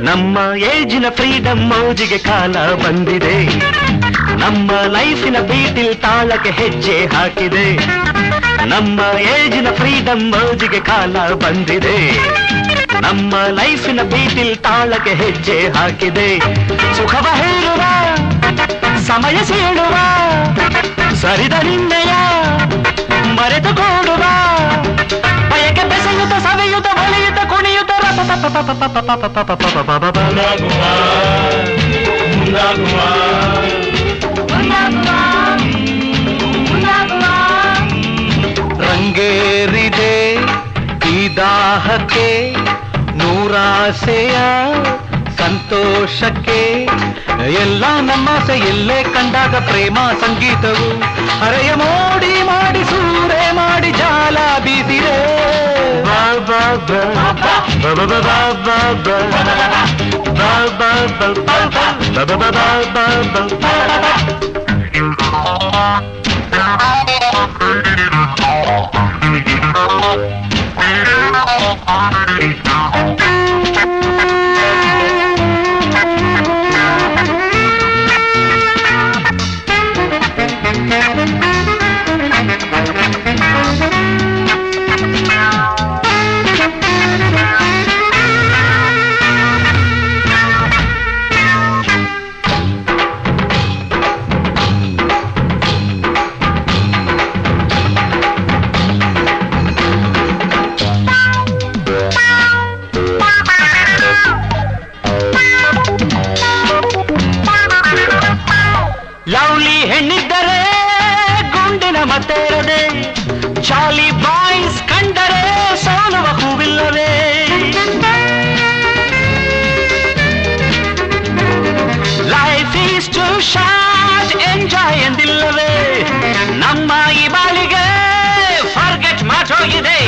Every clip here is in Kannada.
ನಮ್ಮ ಏಜಿನ ಫ್ರೀಡಮ್ ಮೌಜಿಗೆ ಕಾಲ ಬಂದಿದೆ, ನಮ್ಮ ಲೈಫಿನ ಬೀಟಿಲ್ ತಾಳಕ್ಕೆ ಹೆಜ್ಜೆ ಹಾಕಿದೆ. ನಮ್ಮ ಏಜಿನ ಫ್ರೀಡಮ್ ಮೌಜಿಗೆ ಕಾಲ ಬಂದಿದೆ, ನಮ್ಮ ಲೈಫಿನ ಬೀಟಿಲ್ ತಾಳಕ್ಕೆ ಹೆಜ್ಜೆ ಹಾಕಿದೆ. ಸುಖವ ಹೇಳುವ ಸಮಯ ಸೇಳುವ, ಸರಿದ ನಿನ್ನೆಯ ಮರೆತುಕೊಳ್ಳುವ, ಬಯಕೆ ಬೆಸೆಯುತ್ತ ಸವೆಯುತ್ತ ಹೊಳೆಯುತ್ತ ಕುಣಿಯುತ್ತ ರಂಗೇರಿದೆ ಈ ದಾಹಕ್ಕೆ ನೂರಾಸೆಯ ಸಂತೋಷಕ್ಕೆ, ಎಲ್ಲ ನಮ್ಮಾಸೆ ಎಲ್ಲೇ ಕಂಡಾಗ ಪ್ರೇಮ ಸಂಗೀತವು ಹರೆಯ ಮೋಡಿ ಮಾಡಿ ಸೂರೆ ಮಾಡಿ ಜಾಲ ಬೀಸಿದೆ. ಲವ್ಲಿ ಹೆಣ್ಣಿದ್ದರೆ ಗುಂಡಿನ ಮತ್ತೇರದೆ, ಜಾಲಿ ಬಾಯ್ಸ್ ಕಂಡರೆ ಸೋಲುವ ಹೂವಿಲ್ಲವೇ. Life is too short enjoy ಎಂದಿಲ್ಲವೇ. ನಮ್ಮ ಈ ಬಾಳಿಗೆ ಫಾರ್ಗೆಟ್ ಮಾಡೋಗಿದೆ.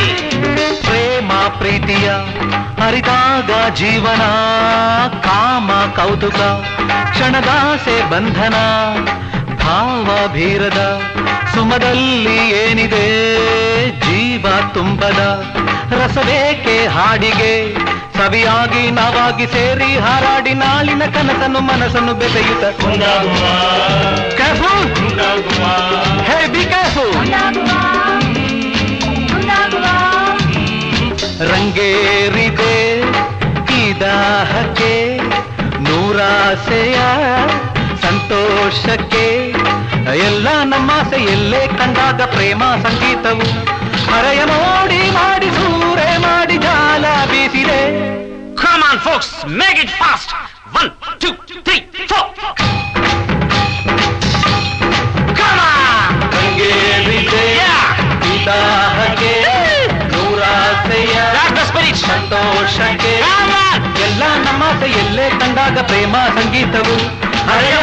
ಪ್ರೇಮ ಪ್ರೀತಿಯ ಅರಿತಾಗ ಜೀವನ ಕಾಮ ಕೌತುಕ, ಕ್ಷಣದಾಸೆ ಬಂಧನ ಭಾವ ಭೀರದ ಸುಮದಲ್ಲಿ ಏನಿದೆ ಜೀವ ತುಂಬದ ರಸವೇಕೆ ಹಾಡಿಗೆ, ಸವಿಯಾಗಿ ನಾವಾಗಿ ಸೇರಿ ಹಾರಾಡಿ ನಾಳಿನ ಕನಸನ್ನು ಮನಸ್ಸನ್ನು ಬೆಸೆಯುತ್ತ ಹೇ ಬಿ ಕೇರ್ಫುಲ್. ರಂಗೇರಿದೆ ಈ ದಾಹಕ್ಕೆ ನೂರಾಸೆಯ ಸಂತೋಷಕ್ಕೆ, ಎಲ್ಲ ನಮ್ಮಾಸೆ ಎಲ್ಲೇ ಕಂಡಾಗ ಪ್ರೇಮ ಸಂಗೀತವು ಹರೆಯ ಮೋಡಿ ಮಾಡಿ ಸೂರೆ ಮಾಡಿ ಜಾಲ ಬೀಸಿದೆ. Come on folks, make it fast. 1 2 3 4. Come on. ರಂಗೇರಿದೆ ಈ ದಾಹಕ್ಕೆ ನೂರಾಸೆಯ ಸಂತೋಷಕ್ಕೆ, ಎಲ್ಲ ನಮ್ಮಾಸೆ ಎಲ್ಲೇ ಕಂಡಾಗ ಪ್ರೇಮ ಸಂಗೀತವು ಹರೆಯ